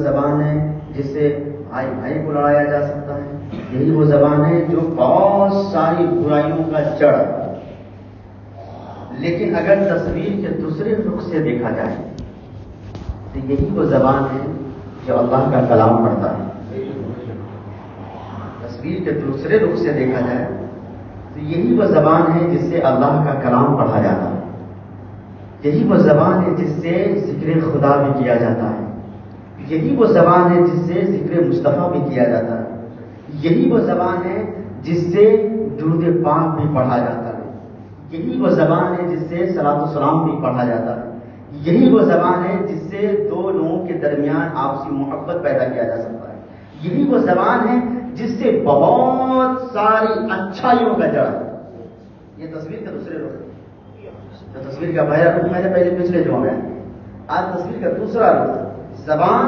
زبان ہے جس سے بھائی بھائی کو لڑایا جا سکتا ہے، یہی وہ زبان ہے جو بہت ساری برائیوں کا جڑ ہے۔ لیکن اگر تصویر کے دوسرے رخ سے دیکھا جائے تو یہی وہ زبان ہے جو اللہ کا کلام پڑھتا ہے۔ تصویر کے دوسرے رخ سے دیکھا جائے تو یہی وہ زبان ہے جس سے اللہ کا کلام پڑھا جاتا ہے، یہی وہ زبان ہے جس سے ذکر خدا بھی کیا جاتا ہے، یہی وہ زبان ہے جس سے ذکر مصطفیٰ بھی کیا جاتا ہے، یہی وہ زبان ہے جس سے درود پاک بھی پڑھا جاتا ہے، یہی وہ زبان ہے جس سے صلاۃ و سلام بھی پڑھا جاتا ہے، یہی وہ زبان ہے جس سے دو لوگوں کے درمیان آپسی محبت پیدا کیا جا سکتا ہے، یہی وہ زبان ہے جس سے بہت ساری اچھائیوں کا جڑ ہے۔ یہ تصویر کا دوسرے رخ ہے، جو تصویر کا پہلا رخ میں نے پہلے پچھلے جو میں آج تصویر کا دوسرا رخ۔ زبان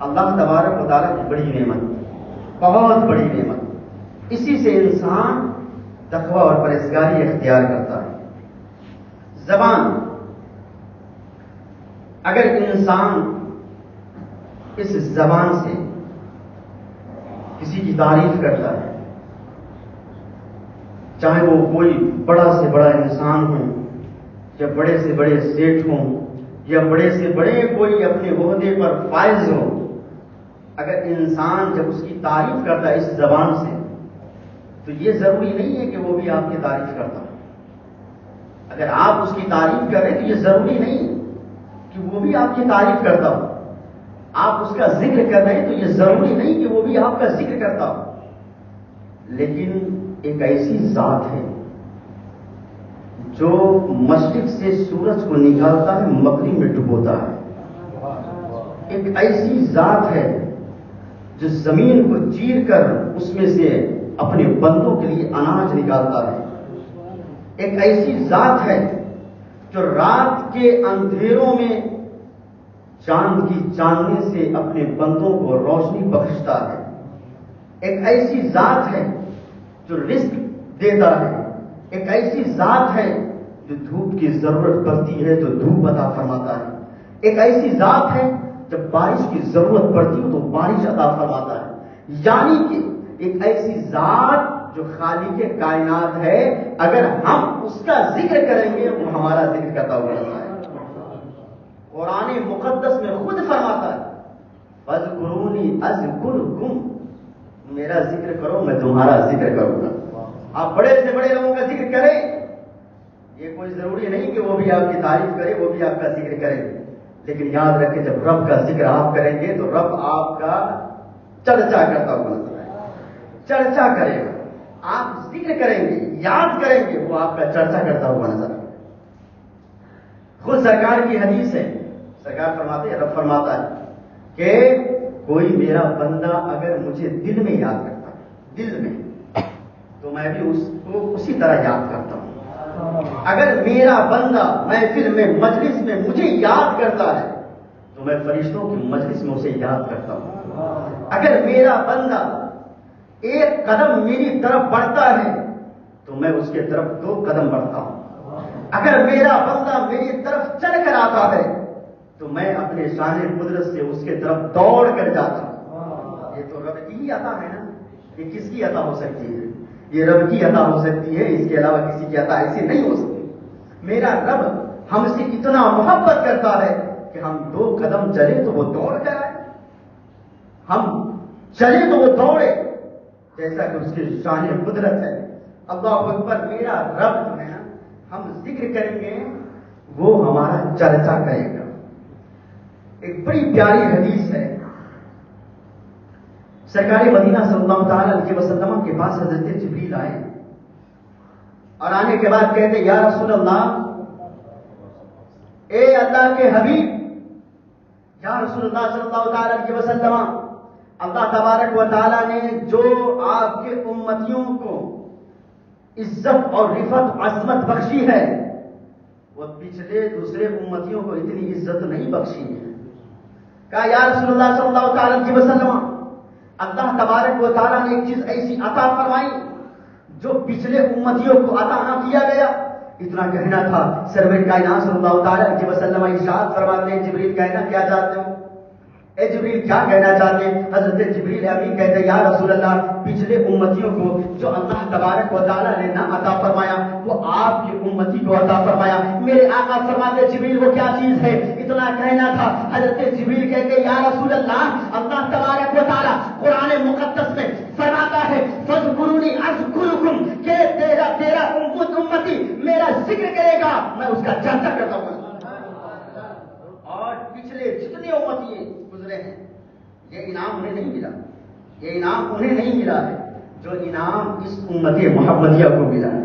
اللہ تبارک و تعالیٰ کی بڑی نعمت، بہت بڑی نعمت، اسی سے انسان تقوی اور پرہیزگاری اختیار کرتا ہے۔ زبان، اگر انسان اس زبان سے کسی کی تعریف کرتا ہے، چاہے وہ کوئی بڑا سے بڑا انسان ہو یا بڑے سے بڑے سیٹھ ہوں یا بڑے سے بڑے کوئی اپنے عہدے پر فائز ہو، اگر انسان جب اس کی تعریف کرتا ہے اس زبان سے تو یہ ضروری نہیں ہے کہ وہ بھی آپ کی تعریف کرتا ہو۔ اگر آپ اس کی تعریف کر رہے تو یہ ضروری نہیں کہ وہ بھی آپ کی تعریف کرتا ہو۔ آپ اس کا ذکر کر رہے ہیں تو یہ ضروری نہیں کہ وہ بھی آپ کا ذکر کرتا ہو۔ لیکن ایک ایسی ذات ہے جو مشرق سے سورج کو نکالتا ہے، مغرب میں ڈبوتا ہے۔ ایک ایسی ذات ہے جو زمین کو چیر کر اس میں سے اپنے بندوں کے لیے اناج نکالتا ہے۔ ایک ایسی ذات ہے جو رات کے اندھیروں میں چاند کی چاندنی سے اپنے بندوں کو روشنی بخشتا ہے۔ ایک ایسی ذات ہے جو رزق دیتا ہے۔ ایک ایسی ذات ہے جو دھوپ کی ضرورت پڑتی ہے تو دھوپ عطا فرماتا ہے۔ ایک ایسی ذات ہے جب بارش کی ضرورت پڑتی ہے تو بارش عطا فرماتا ہے۔ یعنی کہ ایک ایسی ذات جو خالق کائنات ہے، اگر ہم اس کا ذکر کریں گے وہ ہمارا ذکر کرتا ہوا رہتا ہے۔ قرآن مقدس میں خود فرماتا ہے فاذکرونی اذکرکم، میرا ذکر کرو میں تمہارا ذکر کروں گا۔ آپ بڑے سے بڑے لوگوں کا ذکر کریں، یہ کوئی ضروری نہیں کہ وہ بھی آپ کی تعریف کرے، وہ بھی آپ کا ذکر کرے، لیکن یاد رکھیں جب رب کا ذکر آپ کریں گے تو رب آپ کا چرچا کرتا ہوا نظر آئے گا، چرچا کرے گا۔ آپ ذکر کریں گے، یاد کریں گے، وہ آپ کا چرچا کرتا ہوا نظر آئے گا۔ خود سرکار کی حدیث ہے، سرکار فرماتے ہیں، رب فرماتا ہے کہ کوئی میرا بندہ اگر مجھے دل میں یاد کرتا ہے، دل میں، تو میں بھی اس کو اسی طرح یاد کرتا ہوں۔ اگر میرا بندہ محفل میں مجلس میں مجھے یاد کرتا ہے تو میں فرشتوں کی مجلس میں اسے یاد کرتا ہوں۔ اگر میرا بندہ ایک قدم میری طرف بڑھتا ہے تو میں اس کے طرف 2 قدم بڑھتا ہوں۔ اگر میرا بندہ میری طرف چل کر آتا ہے تو میں اپنے شان قدرت سے اس کے طرف دوڑ کر جاتا ہوں۔ یہ تو رب کی ہی عطا ہے نا، یہ کس کی عطا ہو سکتی ہے؟ یہ رب کی عطا ہو سکتی ہے، اس کے علاوہ کسی کی عطا ایسی نہیں ہو سکتی۔ میرا رب ہم سے اتنا محبت کرتا ہے کہ ہم 2 قدم چلے تو وہ دوڑ کر آئے، ہم چلے تو وہ دوڑے، جیسا کہ اس کی شان قدرت ہے۔ اللہ اکبر، میرا رب جو ہے نا، ہم ذکر کریں گے وہ ہمارا چرچا کرے گا۔ ایک بڑی پیاری حدیث ہے، سرکار مدینہ صلی اللہ تعالی علیہ وسلم کے پاس حضرت جبریل آئے اور آنے کے بعد کہتے یا رسول اللہ، اے اللہ کے حبیب، یا رسول اللہ صلی اللہ تعالی علیہ وسلم، اللہ تبارک و تعالی نے جو آپ کے امتیوں کو عزت اور رفعت عظمت بخشی ہے وہ پچھلے دوسرے امتیوں کو اتنی عزت نہیں بخشی ہے۔ کہا یا رسول اللہ صلی اللہ تعالی علیہ وسلم، اللہ تبارک و تعالیٰ نے ایک چیز ایسی عطا فرمائی جو پچھلے امتیوں کو عطا نہ کیا گیا۔ اتنا کہنا تھا، سرور کائنات صلی اللہ تعالی علیہ وسلم ارشاد فرماتے ہیں جبریل کہنا کیا چاہتے ہو؟ اے جبریل کیا کہنا چاہتے ہیں؟ حضرت جبریل امین کہتے ہیں یا رسول اللہ پچھلے امتیوں کو جو اللہ تبارک و تعالیٰ نے نہ عطا فرمایا وہ آپ کی امتی کو عطا فرمایا. میرے آقا فرماتے جبریل وہ کیا چیز ہے؟ اتنا کہنا تھا. حضرت جبریل کہتے ہیں یا رسول اللہ اللہ تبارک و تعالیٰ قرآن مقدس میں فرماتا ہے فاذکرونی اذکرکم کہ تیرا امتی میرا ذکر کرے گا میں اس کا چرچا کرتا ہوں. اور پچھلے جتنے امتی گزرے ہیں یہ انعام انہیں نہیں ملا. یہ انعام انہیں نہیں ملا ہے جو انعام اس امت محمدیہ کو ملا ہے.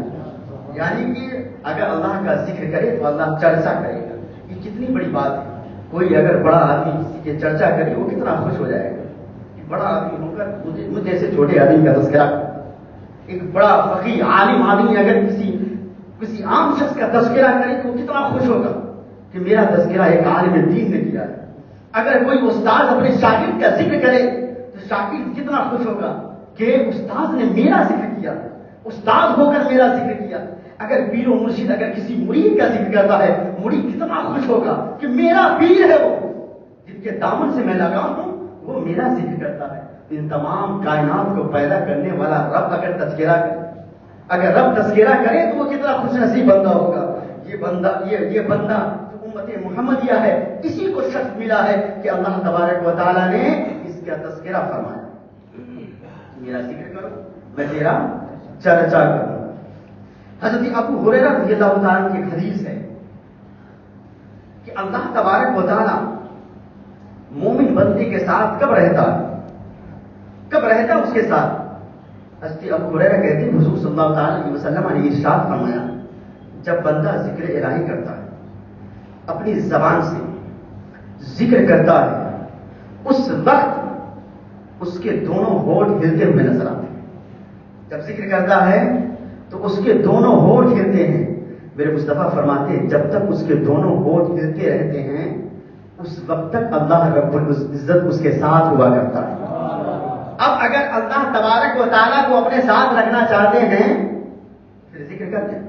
یعنی کہ اگر اللہ کا ذکر کرے تو اللہ چرچا کرے گا. یہ کتنی بڑی بات ہے. کوئی اگر بڑا آدمی کسی کی چرچا کرے وہ کتنا خوش ہو جائے گا کہ بڑا آدمی ہو کر مجھ جیسے چھوٹے آدمی کا تذکرہ. ایک بڑا فقیہ عالم آدمی اگر کسی عام شخص کا تذکرہ کرے تو وہ کتنا خوش ہوگا کہ میرا تذکرہ ایک عالم دین نے کیا ہے. اگر کوئی استاد اپنے شاگرد کا ذکر کرے تو شاگرد کتنا خوش ہوگا کہ استاد نے میرا ذکر کیا, استاد ہو کر میرا ذکر کیا. اگر پیر و مرشد اگر کسی مرید کا ذکر کرتا ہے مرید کتنا خوش ہوگا کہ میرا پیر ہے وہ جن کے دامن سے میں لگا ہوں وہ میرا ذکر کرتا ہے. ان تمام کائنات کو پیدا کرنے والا رب اگر تذکرہ کرے, اگر رب تذکرہ کرے تو وہ کتنا خوش نصیب بندہ ہوگا. یہ بندہ امت محمدیہ ہے اسی کو شرف ملا ہے کہ اللہ تبارک و تعالیٰ نے اس کا تذکرہ فرمایا میرا ذکر کرو میں تیرا چرچا کروں. حضرت ابو ہریرہ رضی اللہ تعالیٰ کی ایک حدیث ہے کہ اللہ تبارک و تعالیٰ مومن بندے کے ساتھ کب رہتا اس کے ساتھ. حضرت ابو ہریرہ کہتے ہیں حضور صلی اللہ تعالیٰ علیہ وسلم نے ارشاد فرمایا جب بندہ ذکر الہی کرتا ہے اپنی زبان سے ذکر کرتا ہے اس وقت اس کے دونوں ہونٹ ہلتے ہوئے نظر آتے ہیں. جب ذکر کرتا ہے تو اس کے دونوں ہونٹ ہلتے ہیں. میرے مصطفیٰ فرماتے ہیں جب تک اس کے دونوں ہونٹ ہلتے رہتے ہیں اس وقت تک اللہ رب العزت اس کے ساتھ ہوا کرتا ہے. اب اگر اللہ تبارک و تعالیٰ کو اپنے ساتھ رکھنا چاہتے ہیں پھر ذکر کرتے ہیں,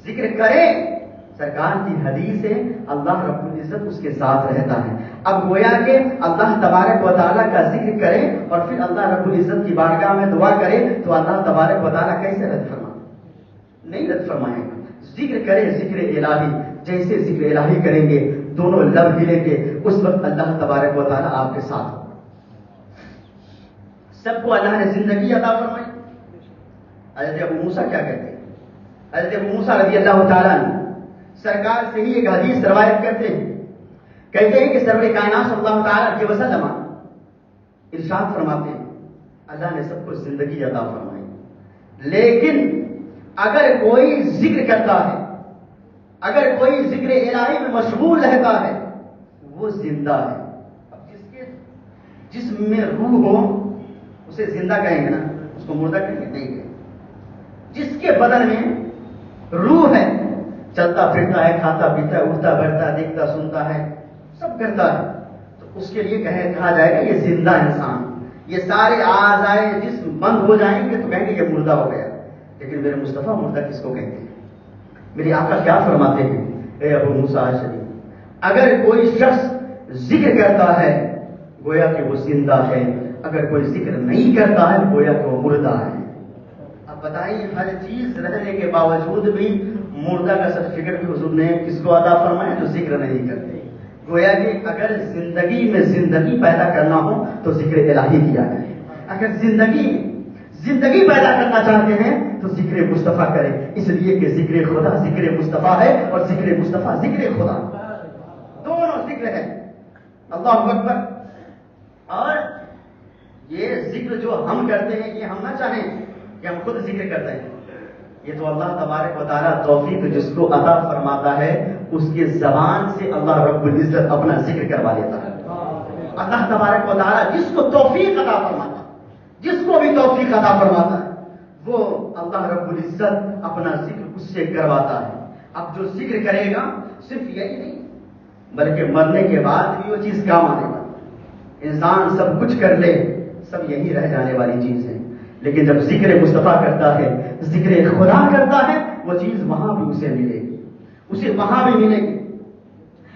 ذکر کریں. سرکار کی حدیث ہے اللہ رب العزت اس کے ساتھ رہتا ہے. اب گویا کہ اللہ تبارک و تعالیٰ کا ذکر کرے اور پھر اللہ رب العزت کی بارگاہ میں دعا کرے تو اللہ تبارک و تعالیٰ کیسے رد فرمائے؟ نہیں رد فرمائے گا. ذکر کرے ذکر الہی, جیسے ذکر الہی کریں گے دونوں لب ہلیں گے اس وقت اللہ تبارک و تعالیٰ آپ کے ساتھ ہوگا. سب کو اللہ نے زندگی عطا فرمائی. حضرت ابو موسیٰ کیا کہتے ہیں؟ حضرت ابو موسیٰ رضی اللہ تعالیٰ نے سرکار سے ہی ایک حدیث روایت کرتے ہیں. کہتے ہیں کہ سرور کائنات صلی اللہ تعالیٰ علیہ وسلم ارشاد فرماتے ہیں اللہ نے سب کو زندگی عطا فرمائی لیکن اگر کوئی ذکر کرتا ہے, اگر کوئی ذکر الہی میں مشغول رہتا ہے وہ زندہ ہے. اب جس کے جسم میں روح ہو اسے زندہ کہیں گے نا, اس کو مردہ کہیں گے نہیں. جس کے بدن میں روح ہے, چلتا پھرتا ہے, کھاتا پیتا ہے, اٹھتا بیٹھتا ہے, دیکھتا سنتا ہے, سب کرتا ہے, تو اس کے لیے کہا جائے گا یہ زندہ انسان. یہ سارے اعضائے جسم بند ہو جائیں گے تو کہیں گے یہ مردہ ہو گیا. لیکن میرے مصطفیٰ مردہ کس کو کہتے ہیں؟ میرے آقا کیا فرماتے ہیں اے ابو موسیٰ اشعری اگر کوئی شخص ذکر کرتا ہے گویا کہ وہ زندہ ہے, اگر کوئی ذکر نہیں کرتا ہے گویا کہ وہ مردہ ہے. اب بتائیے ہر چیز رہنے کے باوجود بھی مردہ کا سرٹیفکیٹ بھی حضور نے کس کو عطا فرمایا جو ذکر نہیں کرتے. گویا کہ اگر زندگی میں زندگی پیدا کرنا ہو تو ذکر الہی کیا جائے. اگر زندگی پیدا کرنا چاہتے ہیں تو ذکر مصطفیٰ کریں, اس لیے کہ ذکر خدا ذکر مصطفیٰ ہے اور ذکر مصطفیٰ ذکر خدا, دونوں ذکر ہے. اللہ اکبر. اور یہ ذکر جو ہم کرتے ہیں یہ ہم نہ چاہیں کہ ہم خود ذکر کرتے ہیں, یہ تو اللہ تبارک و تعالیٰ توفیق جس کو عطا فرماتا ہے اس کے زبان سے اللہ رب العزت اپنا ذکر کروا لیتا ہے. اللہ تبارک و تعالیٰ جس کو توفیق عطا فرماتا ہے, جس کو بھی توفیق عطا فرماتا ہے وہ اللہ رب العزت اپنا ذکر اس سے کرواتا ہے. اب جو ذکر کرے گا صرف یہی نہیں بلکہ مرنے کے بعد بھی وہ چیز کام آنے والی. انسان سب کچھ کر لے سب یہی رہ جانے والی چیز ہے, لیکن جب ذکر مصطفیٰ کرتا ہے ذکر خدا کرتا ہے وہ چیز وہاں بھی اسے ملے گی, اسے وہاں بھی ملے گی.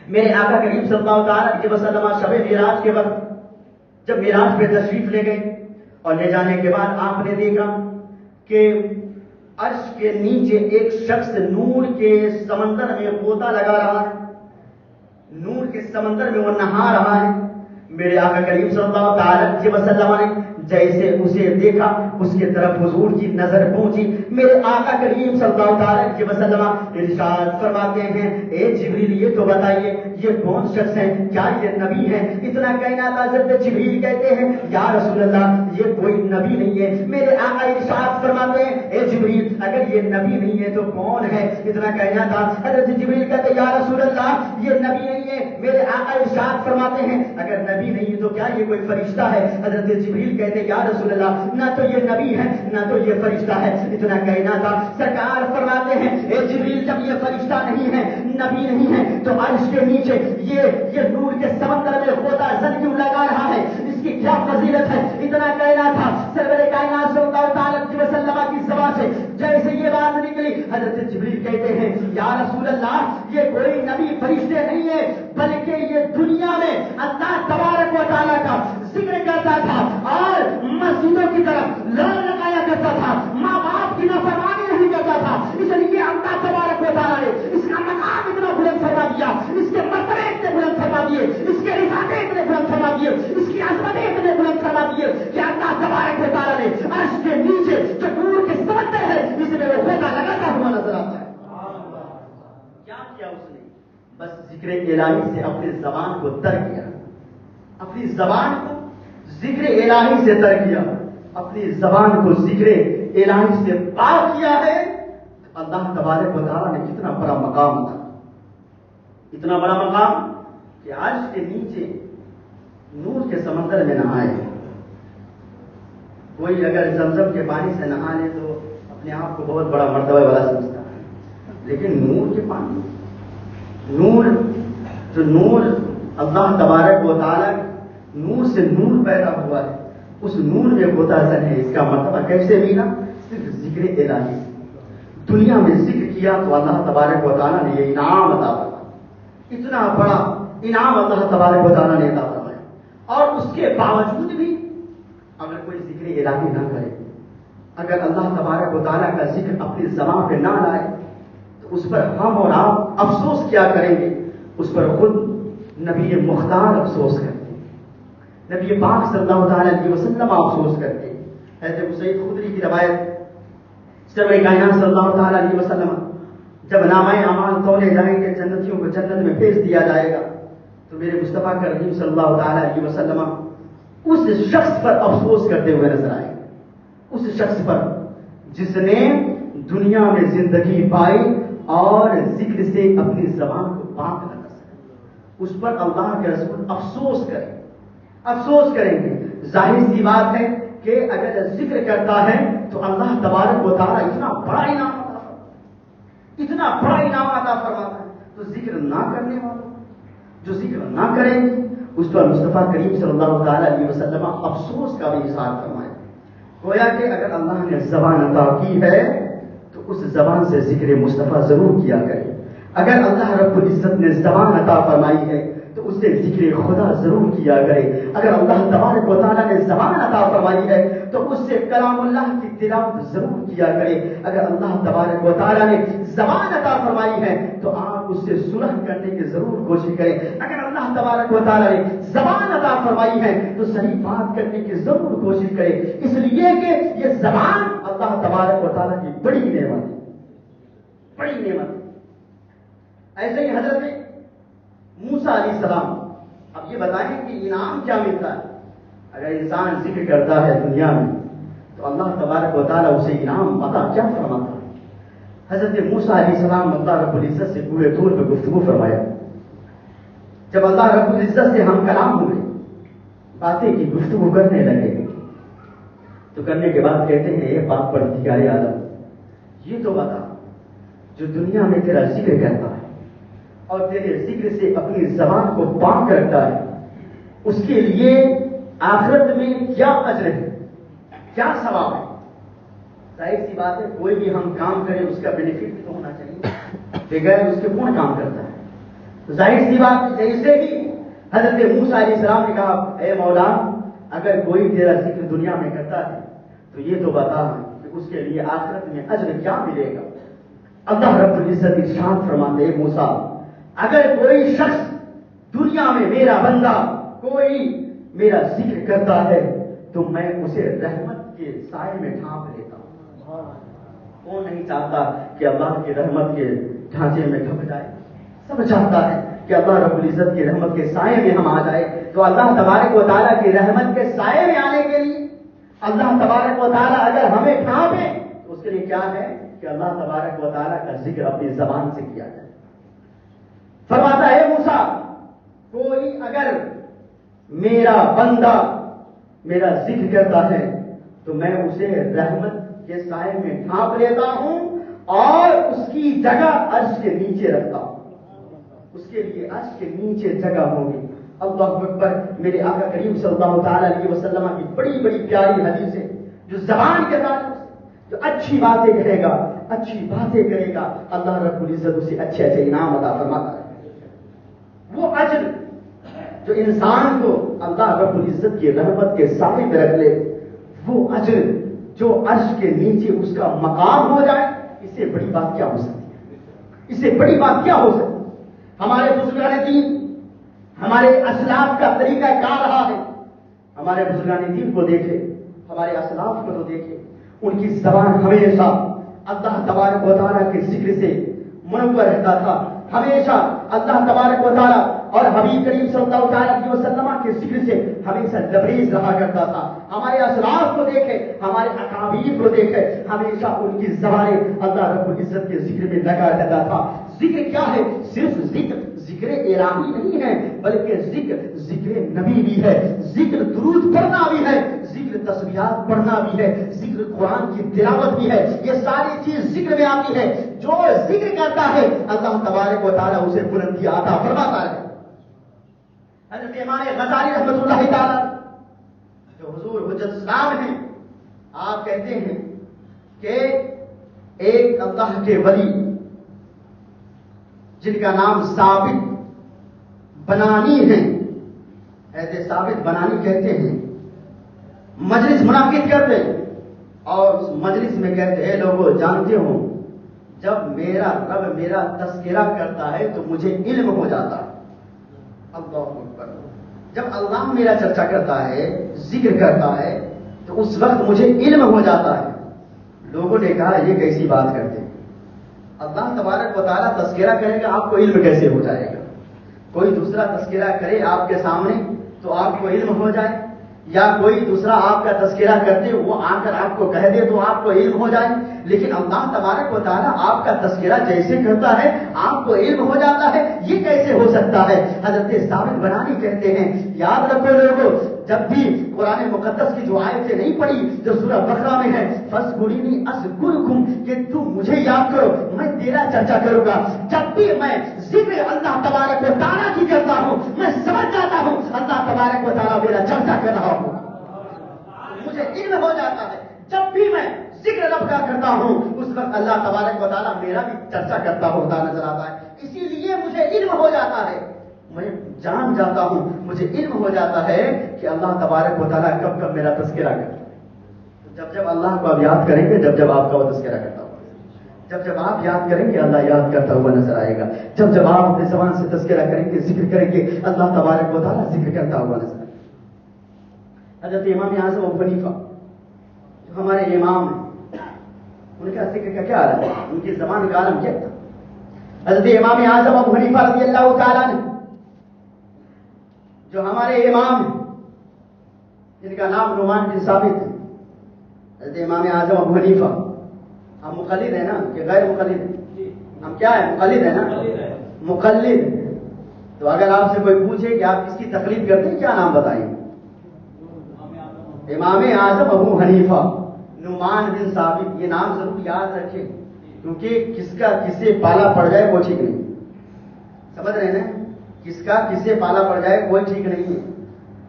میرے آقا کریم صلی اللہ تعالیٰ علیہ وسلم شب معراج کے وقت جب معراج پہ تشریف لے گئے اور لے جانے کے بعد آپ نے دیکھا کہ عرش کے نیچے ایک شخص نور کے سمندر میں غوطہ لگا رہا ہے، نور کے سمندر میں وہ نہا رہا ہے۔ میرے آقا کریم صلی اللہ تعالی علیہ وسلم نے جیسے اسے دیکھا اس کے طرف حضور کی نظر پہنچی۔ میرے آقا کریم صلی اللہ تعالی علیہ وسلم ارشاد فرماتے ہیں، اے جبریل یہ تو بتائیے یہ کون شخص ہے، کیا یہ نبی ہے؟ اتنا کہنا تھا، حضرت جبریل کہتے ہیں یا رسول اللہ یہ کوئی نبی نہیں ہے۔ میرے آقا ارشاد فرماتے ہیں، اے جبریل اگر یہ نبی نہیں ہے تو کون ہے؟ اتنا کہنا تھا، حضرت جبریل کہتے یا رسول اللہ یہ نبی نہیں ہے۔ میرے آقا ارشاد فرماتے ہیں اگر نبی نہیں ہے تو کیا یہ کوئی فرشتہ ہے؟ حضرت جبریل کہتے یا رسول اللہ نہ تو یہ نبی ہے نہ تو یہ فرشتہ ہے۔ اتنا کہنا تھا، سرکار فرماتے ہیں اے جبریل جب یہ فرشتہ نہیں ہے نبی نہیں ہے تو عرش کے نیچے یہ نور کے سمندر میں غوطہ زن کیوں لگا رہا ہے؟ اس کی کیا فضیلت ہے؟ اتنا کہنا تھا، سرور کائنات صلی اللہ تعالی علیہ وسلم کی زبان سے جیسے یہ بات نکلی، حضرت جبریل کہتے ہیں یا رسول اللہ یہ کوئی نبی فرشتے نہیں ہے بلکہ یہ دنیا میں اللہ تبارک و تعالیٰ کا ذکر کرتا تھا اور مسجدوں کی طرف لڑ لگایا کرتا تھا، ماں باپ کی نافرمانی نہیں کرتا تھا۔ اس لیے اللہ تبارک و تعالیٰ نے اس کا مقام اتنا بلند فرما دیا، اس کے مرتبے اتنے بلند فرما دیے، اس کے رفاقے اتنے بلند فرما دیے، اس کی عظمتیں اتنے بلند فرما دیے کہ اللہ تبارک و تعالیٰ نے عرش کے نیچے جو نور کے سمندر ہے اس میں وہ غوطہ لگاتا ہوا نظر آتا ہے۔ کیا کیا اس نے؟ بس ذکر الہی سے اپنی زبان کو تر کیا، اپنی زبان کو ذکر الہی سے تر کیا، اپنی زبان کو ذکر الہی سے پاک کیا ہے۔ اللہ تبارک و تعالیٰ نے کتنا بڑا مقام تھا، اتنا بڑا مقام کہ عرش کے نیچے نور کے سمندر میں نہائے۔ کوئی اگر زمزم کے پانی سے نہا لے تو اپنے آپ کو بہت بڑا مرتبہ والا سمجھتا ہے، لیکن نور کے پانی، نور جو نور اللہ تبارک و تعالیٰ نور سے نور پیدا ہوا ہے، اس نور میں غوطہ زن ہے۔ اس کا مرتبہ کیسے ملا؟ صرف ذکر الہی سے۔ دنیا میں ذکر کیا تو اللہ تبارک و تعالیٰ نے یہ انعام عطا فرمایا، اتنا بڑا انعام اللہ تبارک و تعالیٰ نے عطا فرمایا۔ اور اس کے باوجود بھی اگر کوئی ذکر الہی نہ کرے، اگر اللہ تبارک و تعالیٰ کا ذکر اپنی زبان پہ نہ لائے تو اس پر ہم اور آپ افسوس کیا کریں گے؟ اس پر خود نبی مختار افسوس کرتے، نبی پاک صلی اللہ تعالی علیہ وسلم افسوس کرتے۔ حضرت ابو سعید خدری کی روایت، سرور کائنات صلی اللہ تعالی علیہ وسلم جب نامہ اعمال تولے جائیں گے، جنتیوں کو جنت میں بھیج دیا جائے گا، تو میرے مصطفیٰ کریم صلی اللہ تعالی علیہ وسلم اس شخص پر افسوس کرتے ہوئے نظر آئے، اس شخص پر جس نے دنیا میں زندگی پائی اور ذکر سے اپنی زبان کو پاک نہ کر سکے، اس پر اللہ کے رسول افسوس کریں گے۔ ظاہر سی بات ہے کہ اگر ذکر کرتا ہے تو اللہ تبارک و تعالیٰ اتنا بڑا انعام عطا فرماتا ہے، تو ذکر نہ کرنے والوں، جو ذکر نہ کریں گے اس پر مصطفیٰ کریم صلی اللہ تعالی علیہ وسلم افسوس کا بھی اظہار فرمایا۔ گویا کہ اگر اللہ نے زبان عطا کی ہے تو اس زبان سے ذکر مصطفیٰ ضرور کیا کرے۔ اگر اللہ رب العزت نے زبان عطا فرمائی ہے تو اس سے ذکر خدا ضرور کیا کرے۔ اگر اللہ تبارک و تعالیٰ نے زبان عطا فرمائی ہے تو اس سے کلام اللہ کی تلاوت ضرور کیا کرے۔ اگر اللہ تبارک و تعالیٰ نے زبان عطا فرمائی ہے تو آپ اس سے صلح کرنے کی ضرور کوشش کریں۔ اگر اللہ تبارک و تعالیٰ نے زبان عطا فرمائی ہے تو صحیح بات کرنے کی ضرور کوشش کریں، اس لیے کہ یہ زبان اللہ تبارک و تعالیٰ کی بڑی نعمت ہے۔ ایسے ہی حضرت موسیٰ علیہ السلام، اب یہ بتائیں کہ انعام کیا ملتا ہے؟ اگر انسان ذکر کرتا ہے دنیا میں تو اللہ تبارک و تعالیٰ اسے انعام عطا کیا فرماتا ہے؟ حضرت موسیٰ علیہ السلام اللہ رب العزت سے پورے طور پہ گفتگو فرمایا۔ جب اللہ رب العزت سے ہم کلام ہوئے، باتیں کی، گفتگو کرنے لگے، تو کرنے کے بعد کہتے ہیں اے پاک پروردگار عالم، یہ تو بتا جو دنیا میں تیرا ذکر کرتا ہے اور تیرے ذکر سے اپنی زبان کو پاک کرتا ہے، اس کے لیے آخرت میں کیا اجر ہے، کیا ثواب ہے؟ ظاہر سی بات ہے کوئی بھی ہم کام کریں اس کا بینیفٹ بھی تو ہونا چاہیے، بغیر اس کے کون کام کرتا ہے؟ ظاہر سی بات جیسے ہی حضرت موسیٰ علیہ السلام نے کہا اے مولا اگر کوئی تیرا ذکر دنیا میں کرتا ہے تو یہ تو بتا کہ اس کے لیے آخرت میں اجر کیا ملے گا. اللہ رب العزت ارشاد فرماتے ہیں موسیٰ اگر کوئی شخص دنیا میں میرا بندہ کوئی میرا ذکر کرتا ہے تو میں اسے رحمت کے سائے میں ڈھانپ لیتا ہوں. کون نہیں چاہتا کہ اللہ کی رحمت کے ڈھانچے میں ڈھک جائے؟ سب چاہتا ہے کہ اللہ رب العزت کی رحمت کے سائے میں ہم آ جائے. تو اللہ تبارک و تعالیٰ کی رحمت کے سائے میں آنے کے لیے اللہ تبارک و تعالیٰ اگر ہمیں ڈھانپے تو اس کے لیے کیا ہے کہ اللہ تبارک و تعالیٰ کا ذکر اپنی زبان سے کیا جائے. فرماتا ہے موسیٰ کوئی اگر میرا بندہ میرا ذکر کرتا ہے تو میں اسے رحمت کے سائے میں ڈھانپ لیتا ہوں اور اس کی جگہ عرش کے نیچے رکھتا ہوں. اس کے لیے عرش کے نیچے جگہ ہوگی. اللہ اکبر. میرے آقا کریم صلی اللہ تعالی علیہ وسلم کی بڑی بڑی پیاری حدیث ہے جو زبان کے تعلق سے جو اچھی باتیں کہے گا اچھی باتیں کرے گا اللہ رب العزت اسے اچھے اچھے انعام عطا فرماتا ہے. وہ اجر جو انسان کو اللہ رب العزت کی رحمت کے سائے میں رکھ لے وہ اجر جو عرش کے نیچے اس کا مقام ہو جائے اس سے بڑی بات کیا ہو سکتی ہے؟ اس سے بڑی بات کیا ہو سکتی ہے؟ ہمارے بزرگان دین ہمارے اسلاف کا طریقہ کار رہا ہے. ہمارے بزرگان دین کو دیکھے ہمارے اسلاف کو تو دیکھے ان کی زبان ہمیشہ اللہ تبارک و تعالیٰ کے ذکر سے منور رہتا تھا. ہمیشہ اللہ تبارک و تعالیٰ اور حبیب کریم صلی اللہ علیہ وسلم کے ذکر سے ہمیشہ لبریز رہا کرتا تھا. ہمارے اسلاف کو دیکھے ہمارے اکابیر کو دیکھے ہمیشہ ان کی زبانیں اللہ رب العزت کے ذکر میں لگا رہتا تھا. ذکر کیا ہے؟ صرف ذکر الہی نہیں ہے بلکہ ذکر نبی بھی ہے. ذکر درود پڑھنا بھی ہے ذکر تسبیحات پڑھنا بھی ہے ذکر قرآن کی تلاوت بھی ہے. یہ ساری چیز ذکر میں آتی ہے. جو ذکر کرتا ہے اللہ تبارک و تعالیٰ اسے بلندی عطا فرماتا ہے. حضرت امام غزالی رحمۃ اللہ تعالی جو حضور حجت اسلام ہیں آپ کہتے ہیں کہ ایک اللہ کے ولی جن کا نام ثابت بنانی ہے ایسے ثابت بنانی کہتے ہیں مجلس منعقد کرتے اور اس مجلس میں کہتے ہیں لوگوں جانتے ہو جب میرا رب میرا تذکرہ کرتا ہے تو مجھے علم ہو جاتا ہے. اللہ اکبر. جب اللہ میرا چرچا کرتا ہے ذکر کرتا ہے تو اس وقت مجھے علم ہو جاتا ہے. لوگوں نے کہا یہ کیسی بات کرتے ہیں؟ اللہ تبارک و تعالیٰ تذکرہ کرے گا آپ کو علم کیسے ہو جائے گا؟ کوئی دوسرا تذکرہ کرے آپ کے سامنے تو آپ کو علم ہو جائے یا کوئی دوسرا آپ کا تذکرہ کرتے وہ آ کر آپ کو کہہ دے تو آپ کو علم ہو جائے. لیکن اللہ تبارک و تعالیٰ آپ کا تذکرہ جیسے کرتا ہے آپ کو علم ہو جاتا ہے. یہ کیسے ہو سکتا ہے؟ حضرت ثابت بنانی کہتے ہیں یاد رکھو لوگوں جب بھی قرآن مقدس کی جو آیتیں نہیں پڑھی جو سورہ بقرہ میں ہے فَاذْكُرُونِي أَذْكُرْكُمْ کہ تم مجھے یاد کرو میں تیرا چرچا کروں گا. جب بھی میں ذکر اللہ تبارک و تعالیٰ کی کرتا ہوں میں سمجھ جاتا ہوں اللہ تبارک و تعالیٰ میرا چرچا کر رہا ہوں مجھے علم ہو جاتا ہے. جب بھی میں ذکر رب کا کرتا ہوں اس وقت اللہ تبارک و تعالیٰ میرا بھی چرچا کرتا ہوتا نظر آتا ہے. اسی لیے مجھے علم ہو جاتا ہے میں جان جاتا ہوں مجھے علم ہو جاتا ہے کہ اللہ تبارک و تعالیٰ کب کب میرا تذکرہ کرتا ہے. جب جب اللہ کو آپ یاد کریں گے جب جب آپ کا وہ تذکرہ کرتا ہوگا جب جب آپ یاد کریں گے اللہ یاد کرتا ہوا نظر آئے گا. جب جب آپ اپنے زبان سے تذکرہ کریں گے ذکر کریں گے اللہ تبارک و تعالیٰ ذکر کرتا ہوا نظر آئے گا. حضرت امام اعظم ابو حنیفہ جو ہمارے امام ہیں ان کا ذکر کا کیا عالم ہے ان کی زبان کا عالم کیا تھا؟ حضرت امام اعظم ابو حنیفہ رضی اللہ تعالیٰ نے جو ہمارے امام ہیں جن کا نام نعمان بن ثابت ہے حضرت امام اعظم ابو حنیفہ ہم مقلد ہیں نا کہ غیر مقلد؟ ہم کیا ہیں؟ مقلد ہیں نا. مقلد. تو اگر آپ سے کوئی پوچھے کہ آپ کس کی تقلید کرتے ہیں کیا نام بتائیں؟ امام اعظم ابو حنیفہ نعمان بن ثابت. یہ نام ضرور یاد رکھیں کیونکہ کس کا کس سے پالا پڑ جائے وہ ٹھیک نہیں. سمجھ رہے ہیں نا؟ کس کا کس سے پالا پڑ جائے کوئی ٹھیک نہیں ہے.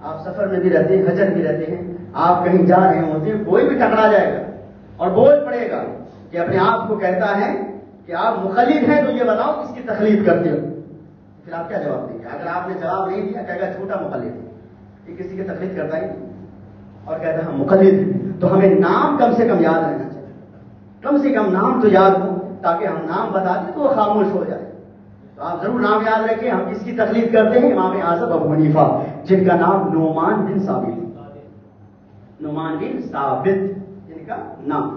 آپ سفر میں بھی رہتے ہیں حجر بھی رہتے ہیں آپ کہیں جا رہے ہوتے ہیں کوئی بھی ٹکرا جائے گا اور بول پڑے گا کہ اپنے آپ کو کہتا ہے کہ آپ مقلد ہیں تو یہ بتاؤ کس کی تقلید کرتے ہو. پھر آپ کیا جواب دیں گے؟ اگر آپ نے جواب نہیں دیا کہے گا جھوٹا مقلد ہے یہ کسی کی تقلید کرتا ہی نہیں. اور کہتا ہے ہم مقلد ہیں، تو ہمیں نام کم سے کم یاد رہنا چاہیے، کم سے کم نام تو یاد ہو، تاکہ ہم نام بتا دیں تو وہ خاموش ہو جائے۔ تو آپ ضرور نام یاد رکھیں، ہم کس کی تقلید کرتے ہیں؟ امام اعظم ابو حنیفہ، جن کا نام نعمان بن ثابت ہے، نعمان بن ثابت جن کا نام۔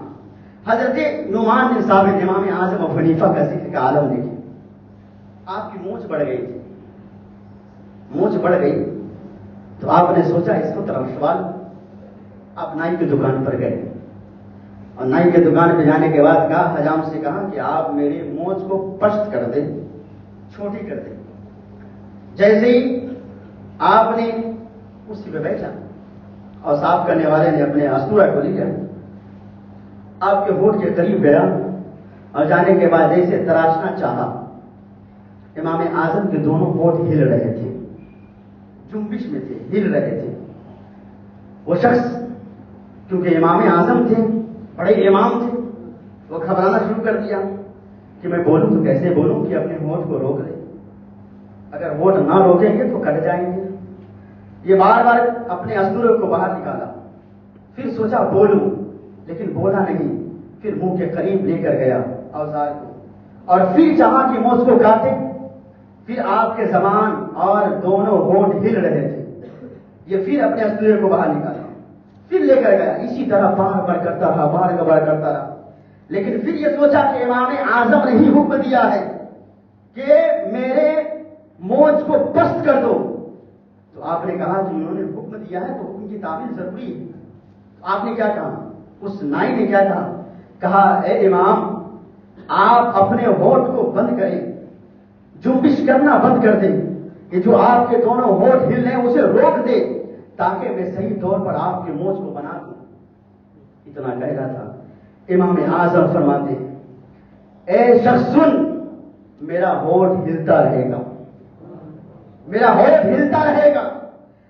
حضرت نعمان بن ثابت امام اعظم ابو حنیفہ کا ذکر کا عالم دیکھیں۔ آپ کی مونچھ بڑھ گئی تھی، مونچھ بڑھ گئی تو آپ نے سوچا اس کو طرف سوال، آپ نائی کی دکان پر گئے اور نائی کی دکان پہ جانے کے بعد کہا، حجام سے کہا کہ آپ میری مونچھ کو پشت کر دیں، چھوٹی کر دیں۔ جیسے ہی آپ نے کرسی پہ بیٹھا اور صاف کرنے والے نے اپنے استورا کو لیا، آپ کے ہونٹ کے قریب گیا اور جانے کے بعد جیسے تراشنا چاہا، امام اعظم کے دونوں ہونٹ ہل رہے تھے، جنبش میں تھے، ہل رہے تھے۔ وہ شخص کیونکہ امام اعظم تھے، بڑے امام تھے، وہ گھبرانا شروع کر دیا کہ میں بولوں تو کیسے بولوں کہ اپنے ہونٹ کو روک لے، اگر ہونٹ نہ روکیں گے تو کٹ جائیں گے۔ یہ بار بار اپنے استورے کو باہر نکالا، پھر سوچا بولوں، لیکن بولا نہیں، پھر منہ کے قریب لے کر گیا اوزار کو اور پھر چاہا کہ مونچھ کو کاٹے، پھر آپ کے زبان اور دونوں ہونٹ ہل رہے تھے، یہ پھر اپنے استورے کو باہر نکالا، پھر لے کر گیا، اسی طرح بار بار کرتا رہا، بار بار کرتا رہا۔ لیکن پھر یہ سوچا کہ امام اعظم نے ہی حکم دیا ہے کہ میرے مونچھ کو پست کر دو، تو آپ نے کہا کہ انہوں نے حکم دیا ہے تو حکم کی تعمیل ضروری ہے۔ آپ نے کیا کہا؟ اس نائی نے کیا کہا؟ کہا اے امام، آپ اپنے ہونٹ کو بند کریں، جنبش کرنا بند کر دیں، کہ جو آپ کے دونوں ہونٹ ہل رہے ہیں اسے روک دے، تاکہ میں صحیح طور پر آپ کے مونچھ کو بنا دوں۔ اتنا کہہ رہا تھا، امام اعظم فرماتے اے شخص سن، میرا ہونٹ ہلتا رہے گا، میرا ہونٹ ہلتا رہے گا۔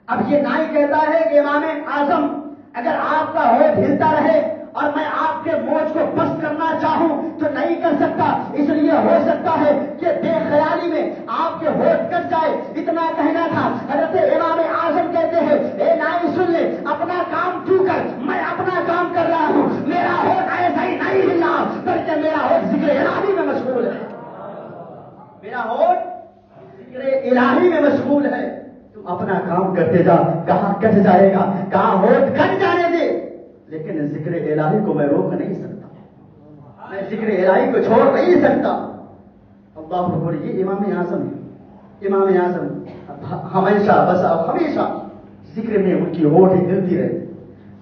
اب یہ نائی کہتا ہے کہ امام اعظم، اگر آپ کا ہونٹ ہلتا رہے اور میں آپ کے مونچھ کو پست کرنا چاہوں تو نہیں کر سکتا، اس لیے ہو سکتا ہے کہ بے خیالی میں آپ کے ہونٹ کٹ جائے، اتنا کہنا تھا۔ حضرت امام اعظم کہتے ہیں اے نائی سن لے، اپنا کام تو کر، میں اپنا کام کر رہا ہوں، میرا ہونٹ ایسا ہی نہیں ہل رہا بلکہ میرا ہونٹ ذکر الہی میں مشغول ہے، میرا ہونٹ ذکر الہی میں مشغول ہے۔ تم اپنا کام کرتے جا، کہاں کٹ جائے گا، کہاں ہونٹ کٹ جانے دے، لیکن ذکر الہی کو میں روک نہیں سکتا، میں ذکر الہی کو چھوڑ نہیں سکتا۔ اللہ اکبر، یہ امام اعظم ہے، امام اعظم ہمیشہ بس ہمیشہ ذکر میں ان کی ہونٹیں ہلتی رہتی،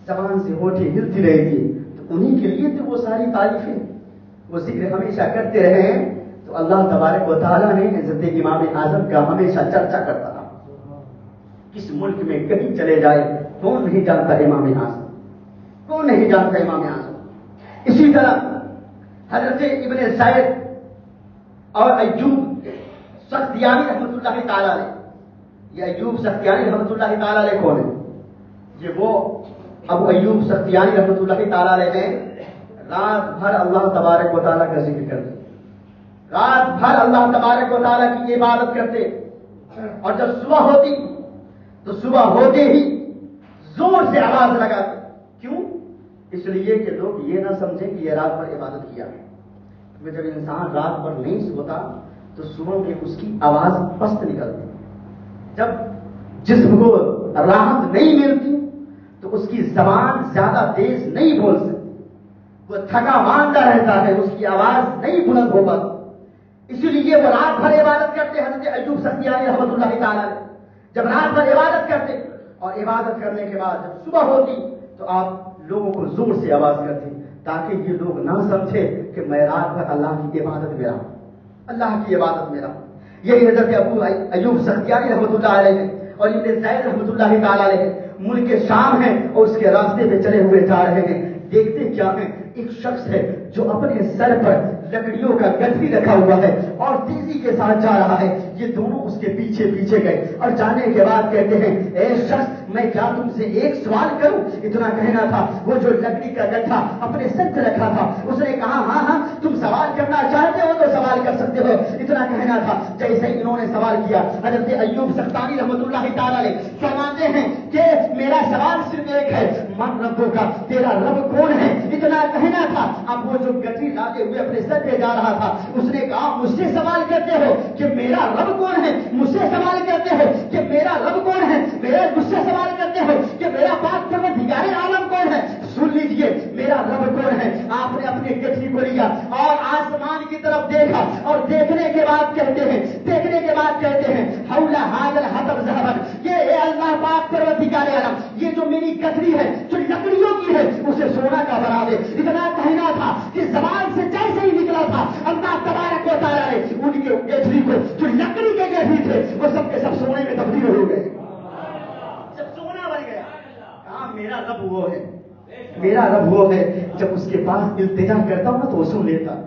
زبان سے ہونٹیں ہلتی رہتی، تو انہی کے لیے تو وہ ساری تعریفیں، وہ ذکر ہمیشہ کرتے رہے ہیں۔ تو اللہ تبارک و تعالیٰ نے حضرت امام اعظم کا ہمیشہ چرچا کرتا رہا۔ کس ملک میں کہیں چلے جائے کون نہیں جانتا امام اعظم، کون نہیں جانتا امام اعظم۔ اسی طرح حضرت ابن زید اور ایوب سختیانی رحمۃ اللہ تعالی علیہ، یہ ایوب سختیانی رحمۃ اللہ تعالی علیہ کون ہے؟ یہ وہ ابو ایوب سختیانی رحمۃ اللہ تعالی علیہ نے رات بھر اللہ تبارک و تعالیٰ کا ذکر کرتے، رات بھر اللہ تبارک و تعالیٰ کی عبادت کرتے، اور جب صبح ہوتی تو صبح ہوتے ہی زور سے آواز لگاتے۔ کیوں؟ اس لیے کہ لوگ یہ نہ سمجھیں کہ یہ رات بھر عبادت کیا ہے، کیونکہ جب انسان رات بھر نہیں سوتا تو صبح میں اس کی آواز پست نکلتی، جب جسم کو راحت نہیں ملتی تو اس کی زبان زیادہ تیز نہیں بول سکتی، وہ تھکا ماندہ رہتا ہے، اس کی آواز نہیں بلند ہو پاتی، اسی لیے وہ رات بھر عبادت کرتے۔ حضرت ایوب سختیانی رحمۃ اللہ تعالی جب رات بھر عبادت کرتے اور عبادت کرنے کے بعد جب صبح ہوتی تو آپ لوگوں کو زور سے آواز کرتے، تاکہ یہ لوگ نہ سمجھے کہ میں رات بھر اللہ کی عبادت میں رہا، اللہ کی عبادت میں رہا۔ یہی حضرت ابو ایوب سختیانی رحمۃ اللہ علیہ ہے اور ابن زید رحمۃ اللہ تعالی علیہ ملک شام ہیں اور اس کے راستے پہ چلے ہوئے جا رہے ہیں، دیکھتے کیا ہیں؟ ایک شخص ہے جو اپنے سر پر لکڑیوں کا گٹھی رکھا ہوا ہے اور تیزی کے ساتھ جا رہا ہے. یہ دونوں اس کے پیچھے پیچھے گئے اور جانے کے بعد کہتے ہیں اے شخص میں کیا تم سے ایک سوال کروں؟ اتنا کہنا تھا. وہ جو لکڑی کا گٹھا اپنے سر پہ رکھا تھا اس نے کہا ہاں ہاں تم سوال کرنا چاہتے ہو تو سوال کر سکتے ہو. اتنا کہنا تھا. جیسے انہوں نے سوال کیا حضرت ایوب سختانی رحمۃ اللہ تعالی علیہ فرماتے ہیں کہ میرا سوال صرف ایک ہے من ربوں کا، تیرا رب کون ہے؟ اتنا کہنا تھا. اب وہ جو گٹھی لاتے ہوئے اپنے سر پہ جا رہا تھا اس نے کہا مجھ سے سوال کرتے ہو کہ میرا رب کون ہے؟ مجھ سے سوال کرتے ہو کہ میرا رب کون ہے؟ مجھ سے سوال کرتے ہو کہ میرا پاک پروردگار عالم کون ہے؟ سن لیجئے میرا رب کون ہے. آپ نے اپنے گٹھی کو لیا اور آسمان کی طرف دیکھا اور دیکھنے کے بعد کہتے ہیں حولا حاضر حتب ذهبا، یہ اے اللہ پاک پروردگار عالم یہ جو میری گٹھی ہے جو لکڑیوں کی ہے اسے سونا کا بنا دے. اتنا کہنا تھا کہ زبان سے جیسے ہی نکلا تھا اللہ تبارک و تعالی نے ان کے گٹھی کو جو لکڑی کے گٹھی تھے وہ سب کے سب سونے میں تبدیل ہو گئے، سب سونا بن گیا. کہا میرا رب وہ ہے، میرا رب وہ ہے جب اس کے پاس التجا کرتا ہوں تو وہ سن لیتا.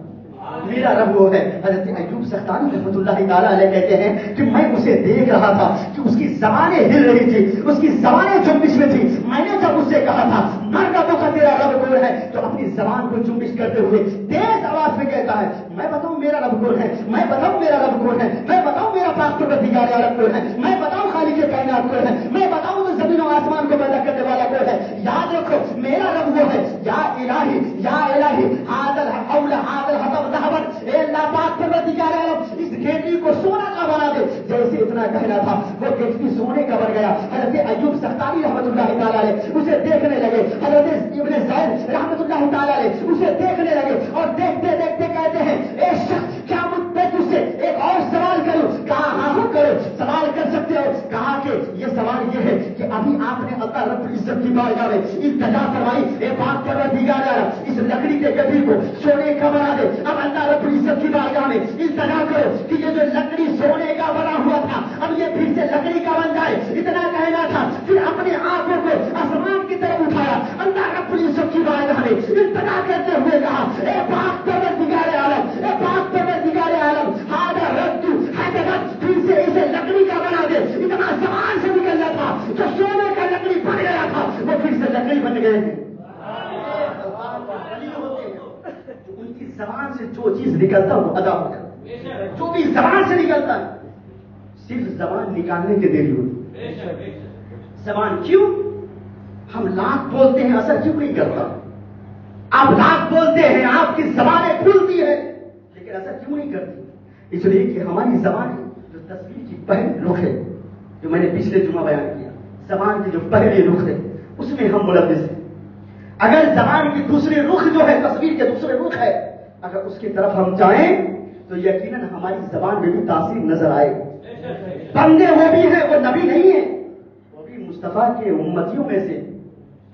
میرا رب وہ ہے. حضرت ایوب سختانی رحمۃ اللہ تعالی علیہ کہتے ہیں کہ میں اسے دیکھ رہا تھا کہ اس کی زبانیں ہل رہی تھی، اس کی زبانیں جنبش میں تھی. میں نے جب اس سے کہا تھا من ربوں کا تیرا رب کون ہے تو اپنی زبان کو جنبش کرتے ہوئے تیز آواز میں کہتا ہے میں بتاؤں میرا رب کون ہے، میں بتاؤں میرا رب کون ہے، میں بتاؤں میرا پاک پروردگار عالم کون ہے، میں بتاؤں خالق کائنات کون ہے، میں بتاؤں تو زمین و آسمان کو پیدا کرنے والا کون ہے. یاد رکھو میرا رب وہ ہے. یا الہی حاضر حول حاضر حتب ذهبا، اے اللہ پاک پروردگار عالم اس گھیٹی کو سونا کا بنا دے. جیسے اتنا کہنا تھا وہ گھیٹی سونے کا بن گیا. حضرت ایوب سختانی رحمۃ اللہ تعالی علیہ اسے دیکھنے لگے. حضرت ابن زید رحمۃ اللہ تعالی علیہ اسے دیکھنے لگے اور دیکھتے دیکھتے کہتے ہیں اے شخص کیا میں تجھ سے ایک اور سوال کروں؟ کہا ہاں ہو کرو، سوال کر سکتے ہو. کہا کہ یہ سوال یہ ہے کہ ابھی آپ نے اللہ رب العزت کی بارگاہ میں التجا فرمائی اے پاک پروردگار عالم اس لکڑی کے گٹھی کو سونے کا بنا دے. اب اللہ رب العزت کی بارگاہ میں التجا کرو کہ یہ جو لکڑی سونے کا بنا ہوا تھا اب یہ پھر سے لکڑی کا بن جائے. اتنا کہنا تھا. پھر اپنے آنکھوں کو آسمان کی طرف اٹھایا. اللہ رب العزت کی بارگاہ میں التجا کرتے ہوئے کہا اے پاک پروردگار عالم، اے پاک پروردگار عالم ہذا رد حضرت پھر سے اسے لکڑی کا بنا دے. اتنا زبان سے نکلنا تھا جو سونے کا لکڑی بن گیا تھا وہ پھر سے لکڑی بن گئے. ان کی زبان سے جو چیز نکلتا وہ ادا ہو جاتا. جو بھی زبان سے نکلتا ہے صرف زبان نکالنے کے دیر ہوتی. زبان کیوں ہم لاکھ بولتے ہیں اثر کیوں نہیں کرتا؟ آپ لاکھ بولتے ہیں آپ کی زبانیں کھلتی ہے لیکن اثر کیوں نہیں کرتی؟ اس لیے کہ ہماری زبان جو تصویر کی پہلی رخ ہے جو میں نے پچھلے جمعہ بیان کیا، زبان کی جو پہلی رخ ہے اس میں ہم ملوث ہیں. اگر زبان کی دوسری رخ جو ہے تصویر کے دوسرے رخ ہے اگر اس کی طرف ہم جائیں تو یقیناً ہماری زبان میں بھی تاثیر نظر آئے. بندے وہ بھی ہیں، وہ نبی نہیں ہیں، وہ بھی مصطفیٰ کے امتیوں میں سے،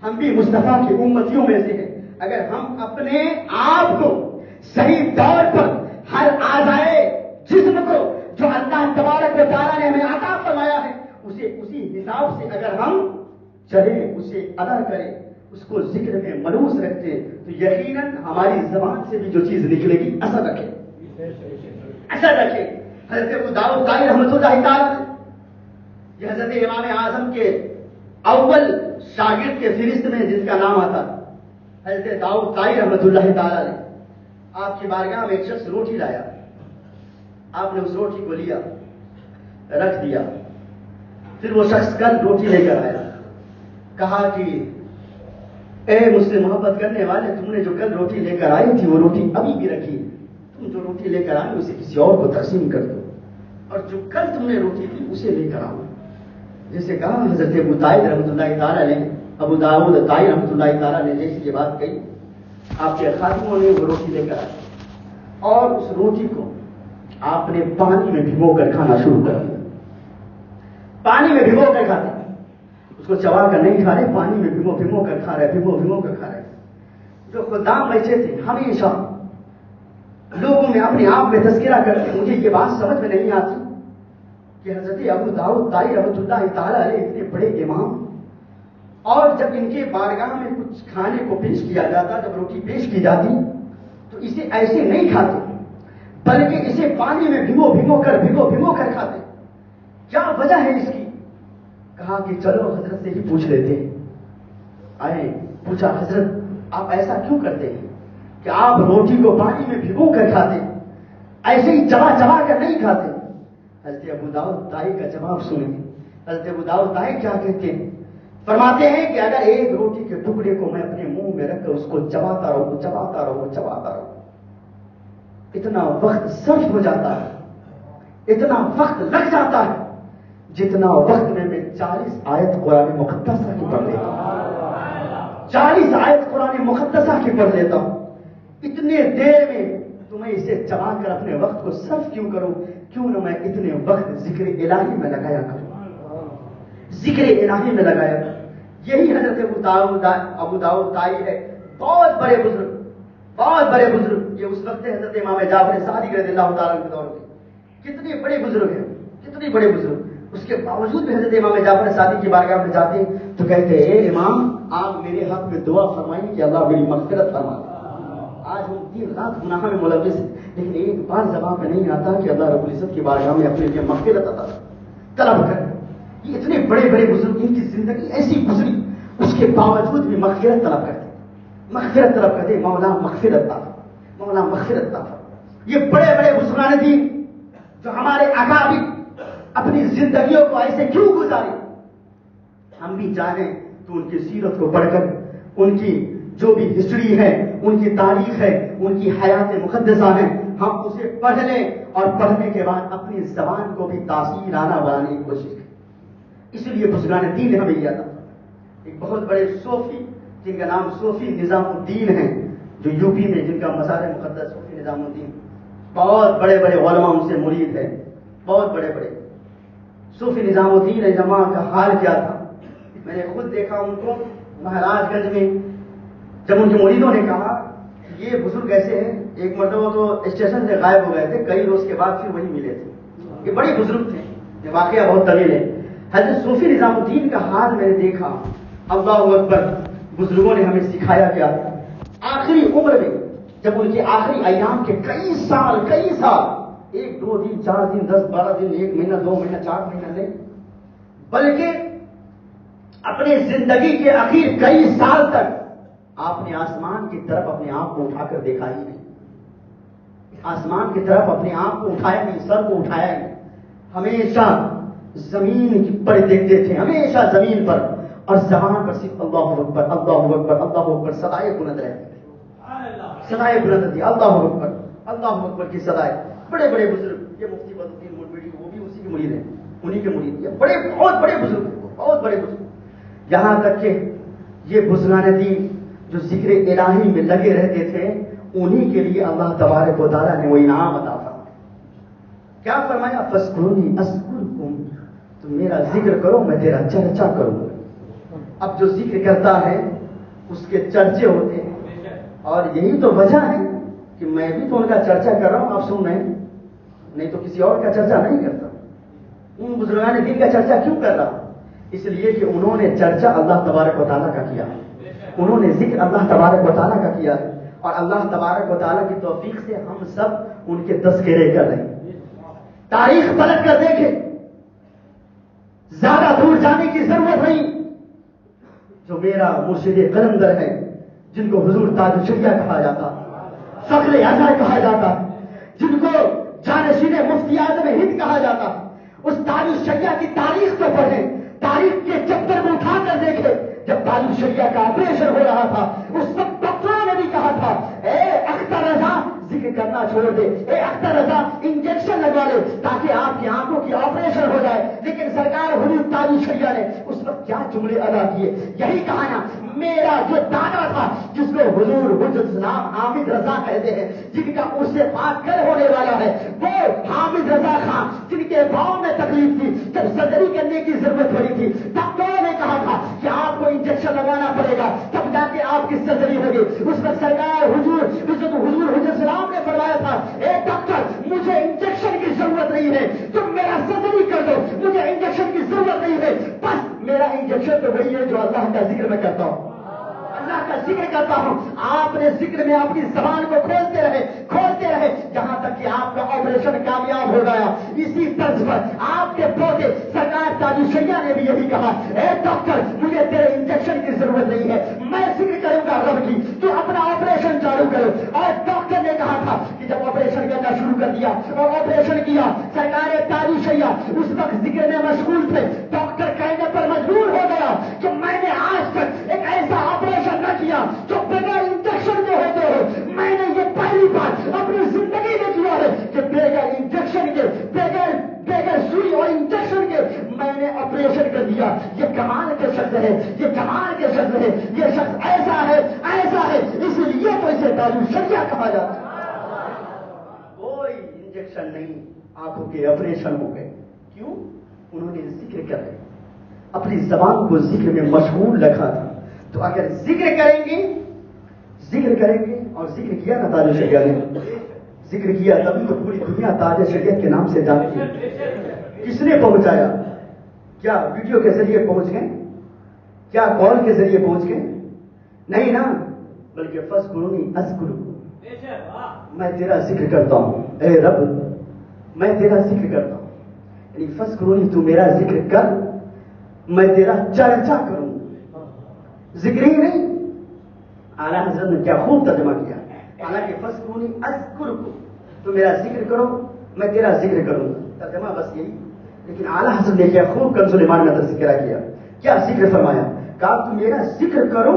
ہم بھی مصطفیٰ کے امتیوں میں سے ہیں. اگر ہم اپنے آپ کو صحیح طور پر ہر اعضائے جسم کو جو اللہ تبارک و تعالیٰ نے ہمیں عطا فرمایا ہے اسے اسی حساب سے اگر ہم چلیں، اسے ادا کریں، اس کو ذکر میں ملوث رکھتے تو یقیناً ہماری زبان سے بھی جو چیز نکلے گی اثر رکھے. حضرت ابو داؤد طائی رحمۃ اللہ تعالی یہ حضرت امام اعظم کے اول شاگرد کے فہرست میں جس کا نام آتا حضرت داؤد طائی رحمۃ اللہ تعالی نے آپ کی بارگاہ میں ایک شخص روٹی لایا. آپ نے اس روٹی کو لیا رکھ دیا. پھر وہ شخص کل روٹی لے کر آیا. کہا کہ اے مجھ سے محبت کرنے والے تم نے جو کل روٹی لے کر آئی تھی وہ روٹی ابھی بھی رکھی. تم جو روٹی لے کر آئے اسے کسی اور کو تقسیم کر دو اور جو کل تم نے روٹی دی اسے لے کر آؤ. جیسے کہا حضرت ابو طائی رحمۃ اللہ تعالی نے ابو داؤد طائی رحمۃ اللہ تعالی نے جیسی یہ بات کہی آپ کے خادموں نے وہ روٹی لے کر آئے اور اس روٹی کو آپ نے پانی میں بھگو کر کھانا شروع کر دیا. پانی میں بھگو کر کھاتے اس کو چبا کر نہیں کھا رہے، پانی میں بھگو کر کھا رہے، بھگو کر کھا رہے. جو خدام بیٹھے تھے ہمیشہ لوگوں میں اپنے آپ میں تذکرہ کرتے. مجھے یہ بات سمجھ میں نہیں آتی کہ حضرت ابو داؤد طائی رحمۃ اللہ تعالی علیہ اتنے بڑے امام اور جب ان کے بارگاہ میں کچھ کھانے کو پیش کیا جاتا، جب روٹی پیش کی جاتی تو اسے ایسے نہیں کھاتے، بلکہ اسے پانی میں بھگو بھگو کر کھاتے۔ کیا وجہ ہے اس کی؟ کہا کہ چلو حضرت سے ہی پوچھ لیتے ہیں۔ آئے، پوچھا حضرت آپ ایسا کیوں کرتے ہیں کہ آپ روٹی کو پانی میں بھگو کر کھاتے، ایسے ہی چبا کر نہیں کھاتے؟ حضرت ابو داؤد طائی کا جواب سنیں۔ حضرت ابو داؤد طائی کیا کہتے ہیں؟ فرماتے ہیں کہ اگر ایک روٹی کے ٹکڑے کو میں اپنے منہ میں رکھ کر اس کو چباتا رہوں، اتنا وقت صرف ہو جاتا ہے، اتنا وقت لگ جاتا ہے جتنا وقت میں 40 آیت قرآن مقدسہ کی پڑھ لیتا ہوں، 40 آیت قرآن مقدسہ کی پڑھ لیتا ہوں۔ اتنے دیر میں تمہیں اسے چبا کر اپنے وقت کو صرف کیوں کروں؟ کیوں نہ میں اتنے وقت ذکر الہی میں لگایا کروں، ذکر الہی میں لگایا کروں۔ یہی حضرت ابو داؤد طائی ہے، بہت بڑے بزرگ۔ یہ اس وقت حضرت امام جعفر صادق رضی اللہ تعالیٰ کے دور میں کتنے بڑے بزرگ، اس کے باوجود بھی حضرت امام جعفر صادق کی بارگاہ میں جاتے تو کہتے ہیں اے امام آپ میرے حق میں دعا فرمائیں کہ اللہ میری مغفرت فرمائے۔ آج ہم 3 رات گناہ میں ملوث ہیں، لیکن ایک بار زبان میں نہیں آتا کہ اللہ رب العزت کی بارگاہ میں اپنے لیے مغفرت عطا طلب کریں۔ یہ اتنے بڑے بزرگ، ان کی زندگی ایسی گزری، اس کے باوجود بھی مغفرت طلب کرتے، مولا مغفرت عطا۔ یہ بڑے بزرگان دین جو ہمارے اکابر اپنی زندگیوں کو ایسے کیوں گزارے؟ ہم بھی جانیں تو ان کی سیرت کو پڑھ کر، ان کی جو بھی ہسٹری ہے، ان کی تاریخ ہے، ان کی حیات مقدسہ ہے، ہم اسے پڑھ لیں اور پڑھنے کے بعد اپنی زبان کو بھی تاثیرانہ بنانے کی کوشش کریں۔ اس لیے بزرگان دین نے ہمیں دیا تھا۔ ایک بہت بڑے صوفی جن کا نام صوفی نظام الدین ہے، جو یو پی میں جن کا مزار مقدس صوفی نظام الدین، بہت بڑے علماء ان سے مرید ہیں، بہت بڑے صوفی نظام الدین جماع کا حال کیا تھا میں نے خود دیکھا ان کو مہاراج گنج میں۔ جب ان کے مریدوں نے کہا یہ بزرگ ایسے ہیں، ایک مرتبہ تو اسٹیشن سے غائب ہو گئے تھے، کئی روز کے بعد پھر وہی ملے تھے۔ یہ بڑے بزرگ تھے، یہ واقعہ بہت طویل ہے۔ حضرت صوفی نظام الدین کا حال میں نے دیکھا، اللہ اکبر، بزرگوں نے ہمیں سکھایا کیا تھا۔ آخری عمر میں جب ان کے آخری ایام کے کئی سال 1 2 دن 4 دن 10 12 دن 1 مہینہ 2 مہینہ 4 مہینہ نہیں، بلکہ اپنے زندگی کے آخر کئی سال تک آپ نے آسمان کی طرف اپنے آپ کو اٹھا کر دیکھا ہی نہیں، آسمان کی طرف اپنے آپ کو اٹھایا نہیں، سر کو اٹھایا نہیں، ہمیشہ زمین پر دیکھتے تھے، ہمیشہ زمین پر، اور زبان پر صرف اللہ اکبر اللہ اکبر اللہ اکبر صدائے بلند رہتی تھی، صدائے بلند تھی، اللہ اکبر کی صدائے۔ بڑے بزرگ، یہ مفتی بدر الدین مولوی وہ بھی اسی کے مرید ہیں، انہی کے مرید، یہ بہت بڑے بزرگ، بہت بڑے بزرگ۔ یہاں تک کہ یہ بزرگان دین جو ذکر الہی میں لگے رہتے تھے، انہی کے لیے اللہ تبارک و تعالیٰ نے وہ انعام عطا فرمایا۔ کیا فرمایا؟ فاذکرونی اذکرکم، تم میرا ذکر کرو میں تیرا چرچا کروں گا۔ اب جو ذکر کرتا ہے اس کے چرچے ہوتے ہیں، اور یہی تو وجہ ہے کہ میں بھی تو ان کا چرچا کر رہا ہوں، آپ سن رہے ہیں، نہیں تو کسی اور کا چرچا نہیں کرتا۔ ان بزرگان دین کا چرچا کیوں کر رہا ہوں؟ اس لیے کہ انہوں نے چرچا اللہ تبارک و تعالیٰ کا کیا، انہوں نے ذکر اللہ تبارک و تعالیٰ کا کیا ہے، اور اللہ تبارک و تعالیٰ کی توفیق سے ہم سب ان کے تذکرے کر رہے ہیں۔ تاریخ پلٹ کر دیکھیں، زیادہ دور جانے کی ضرورت نہیں۔ جو میرا مرشد قلندر ہے، جن کو حضور تاج الشریعہ کہا جاتا، فخر اعظم کہا جاتا، جن کو جانشین مفتی اعظم ہند کہا جاتا، اس تاج الشریعہ کی تاریخ کو پڑھیں، تاریخ کے چکر میں اٹھا کر دیکھیں۔ جب تاج الشریعہ کا آپریشن ہو رہا تھا، اس وقت ڈاکٹروں نے بھی کہا تھا اے اختر رضا ذکر کرنا چھوڑ دے، اے اختر رضا انجیکشن لگا لے تاکہ آپ کی آنکھوں کی آپریشن ہو جائے۔ لیکن سرکار حضور تاج الشریعہ نے اس وقت کیا جملے ادا کیے، یہی کہا نا، میرا جو دادا تھا جس کو حضور حجت اسلام حامد رضا کہتے ہیں، جن کا اس سے بات کر ہونے والا ہے، وہ حامد رضا خان، جن کے پاؤں میں تکلیف تھی، جب سرجری کرنے کی ضرورت پڑی تھی، ڈاکٹروں نے کہا تھا کہ آپ کو انجیکشن لگانا پڑے گا تب جا کے آپ کی سرجری ہوگی۔ اس وقت سرکار حضور حجت اسلام نے فرمایا تھا اے ڈاکٹر مجھے انجیکشن کی ضرورت نہیں ہے، تم میرا سرجری کر دو، مجھے انجیکشن کی ضرورت نہیں ہے، بس میرا انجیکشن تو وہی ہے جو اللہ کا ذکر میں کرتا ہوں، اللہ کا ذکر کرتا ہوں. آپ نے ذکر میں اپنی زبان کو کھولتے رہے جہاں تک کہ آپ کا آپریشن کامیاب ہو گیا. اسی طرز پر آپ کے پوتے سرکار تاج الشریعہ نے بھی یہی کہا، اے ڈاکٹر مجھے تیرے انجیکشن کی ضرورت نہیں ہے، میں ذکر کروں گا رب کی، تو اپنا آپریشن چالو کرو. اور ڈاکٹر نے کہا تھا کہ جب آپریشن کرنا شروع کر دیا اور آپریشن کیا، سرکار تاج الشریعہ اس وقت ذکر میں مشغول تھے. ڈاکٹر کہنے پر مجبور ہو گیا کہ میں نے آج تک ایک ایسا آپریشن نہ کیا جو بغیر انجیکشن کے ہوتے ہو. میں نے یہ پہلی بار اپنی زندگی میں کیا ہے کہ بغیر انجیکشن کے، بغیر سوئی اور انجیکشن کے میں نے آپریشن کر دیا. یہ کمال کے شخص ہے، یہ کمال کے شخص ہے، یہ شخص ایسا ہے، اس لیے تو اسے تاج الشریعہ کہا جاتا ہے. کوئی انجیکشن نہیں، آنکھوں کے آپریشن ہو گئے. کیوں؟ انہوں نے ذکر کر رہے اپنی زبان کو ذکر میں مشغول رکھا تھا. تو اگر ذکر کریں گے اور ذکر کیا نا تاج الشریعہ نے، ذکر کیا تبھی تو پوری دنیا تاج شریعت کے نام سے جانتی ہے. کس نے پہنچایا؟ کیا ویڈیو کے ذریعے پہنچ گئے؟ کیا کال کے ذریعے پہنچ گئے؟ نہیں نا، بلکہ فذکرونی اذکرکم، میں تیرا ذکر کرتا ہوں اے رب، میں تیرا ذکر کرتا ہوں. یعنی فذکرونی، تو میرا ذکر کر، میں تیرا چرچا کروں. ذکر ہی نہیں، اعلیٰ حضرت نے کیا خوب ترجمہ کیا. حالانکہ فذکرونی اذکرکم، تو میرا ذکر کرو میں تیرا ذکر کروں، ترجمہ بس یہی. لیکن اعلیٰ حضرت نے کیا خوب کنز ایمان میں تذکرہ کیا. کیا ذکر فرمایا؟ کہا تم میرا ذکر کرو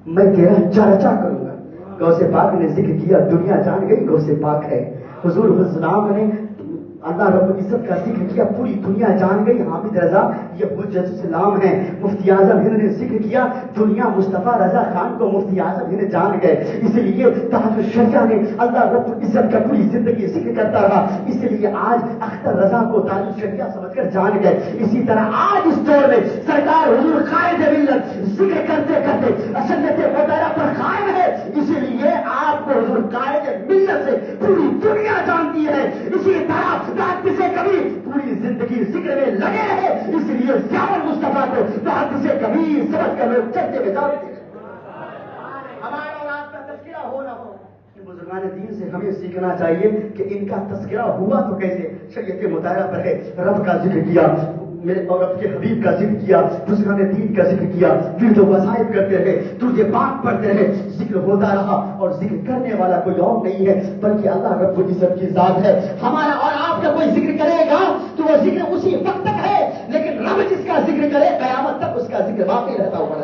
میں تیرا چرچا کروں گا. غوث پاک نے ذکر کیا، دنیا جان گئی غوث پاک ہے. حضور السلام نے اللہ رب العزت کا ذکر کیا، پوری دنیا جان گئی حامد رضا یہ حجت اسلام ہے. مفتی اعظم ہند نے ذکر کیا، دنیا مصطفیٰ رضا خان کو مفتی اعظم ہند جان گئے. اس لیے تاج الشریعہ نے اللہ رب العزت کا پوری زندگی ذکر کرتا رہا. اس لیے آج اختر رضا کو تاج الشریعہ سمجھ کر جان گئے. اسی طرح آج اس دور میں سرکار حضور قائد ملت ذکر کرتے کرتے سنت مطالعہ پر قائم ہے. اسی لیے آپ کو حضور قائد ملت سے پوری دنیا جانتی ہے. اسی طرح رات سے کبھی پوری زندگی ذکر میں لگے رہے، اس لیے ضیاء مصطفیٰ کو رات سے کبھی سمجھ کر لوگ چلتے ہوئے جانتے ہیں. ہمارا اور آپ کا تذکرہ ہو نہ ہو، بزرگان دین سے ہمیں سیکھنا چاہیے کہ ان کا تذکرہ ہوا تو کیسے. شریعت مطالعہ پر ہے، رب کا ذکر کیا، میرے اور رب کے حبیب کا ذکر کیا، بزرگان دین کا ذکر کیا، پھر جو وظائف کرتے رہے، تجھے پاک پڑھتے رہے، ذکر ہوتا رہا. اور ذکر کرنے والا کوئی اور نہیں ہے بلکہ اللہ رب العزت کی ذات ہے. ہمارا اور آپ کا کوئی ذکر کرے گا تو وہ ذکر اسی وقت تک ہے، لیکن رب جس کا ذکر کرے قیامت تک اس کا ذکر باقی رہتا ہوا،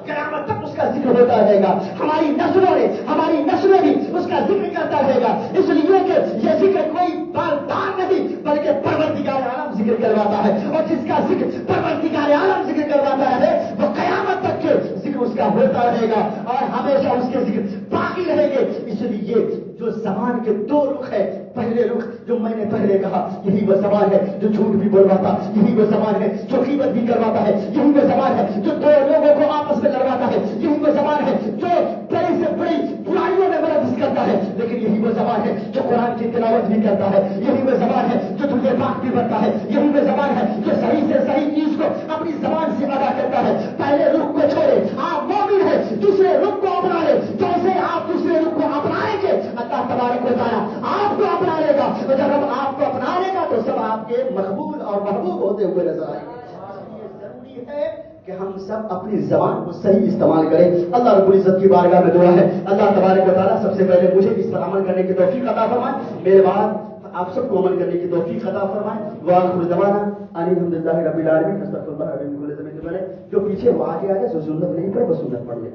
قیامت تک اس کا ذکر ہوتا رہے گا. ہماری نسلوں بھی اس کا ذکر کرتا رہے گا. اس لیے کہ یہ ذکر کوئی بار نہیں بلکہ پروردگار عالم ذکر کرواتا ہے، اور جس کا ذکر پروردگار عالم ذکر کرواتا ہے وہ قیامت تک کے ذکر اس کا ہوتا رہے گا اور ہمیشہ اس کے ذکر باقی رہیں گے. اس لیے جو زبان کے دو رخ ہے، پہلے رخ جو میں نے پہلے کہا یہی وہ زبان ہے جو جھوٹ بھی بولواتا، یہی وہ زبان ہے جو غیبت بھی کرواتا ہے، یہی وہ زبان ہے جو دو لوگوں کو آپس میں لڑواتا ہے، یہی وہ زبان ہے جو بڑی سے بڑی برائیوں میں مدد کرتا ہے. لیکن یہی وہ زبان ہے جو قرآن کی تلاوت بھی کرتا ہے، یہی وہ زبان ہے جو تجھے پاک بھی بنتا ہے، یہی وہ زبان ہے جو صحیح سے صحیح چیز کو اپنی زبان سے ادا کرتا ہے. پہلے رخ کو چھوڑے، آپ مومن ہے، دوسرے رخ کو اپنا لے. جیسے آپ دوسرے رخ کو اپنائیں گے اللہ تبارک و تعالیٰ آپ کو اپنا لے گا، اور جب ہم آپ کو اپنا لے گا تو سب آپ کے مقبول اور محبوب ہوتے ہوئے نظر آئیں گے. یہ ضروری ہے کہ ہم سب اپنی زبان کو صحیح استعمال کریں. اللہ رب العزت کی بارگاہ میں دعا ہے اللہ تبارک و تعالیٰ سب سے پہلے مجھے اس پر عمل کرنے کی توفیق عطا فرمائے، میرے بعد آپ سب کو عمل کرنے کی توفیق عطا فرمائے. وآخر دعوانا ان الحمدللہ رب العالمین. استغفر اللہ من کل ذنب. جو پیچھے وہ آگے جو سنت نہیں پڑے وہ سنت پڑھ لے.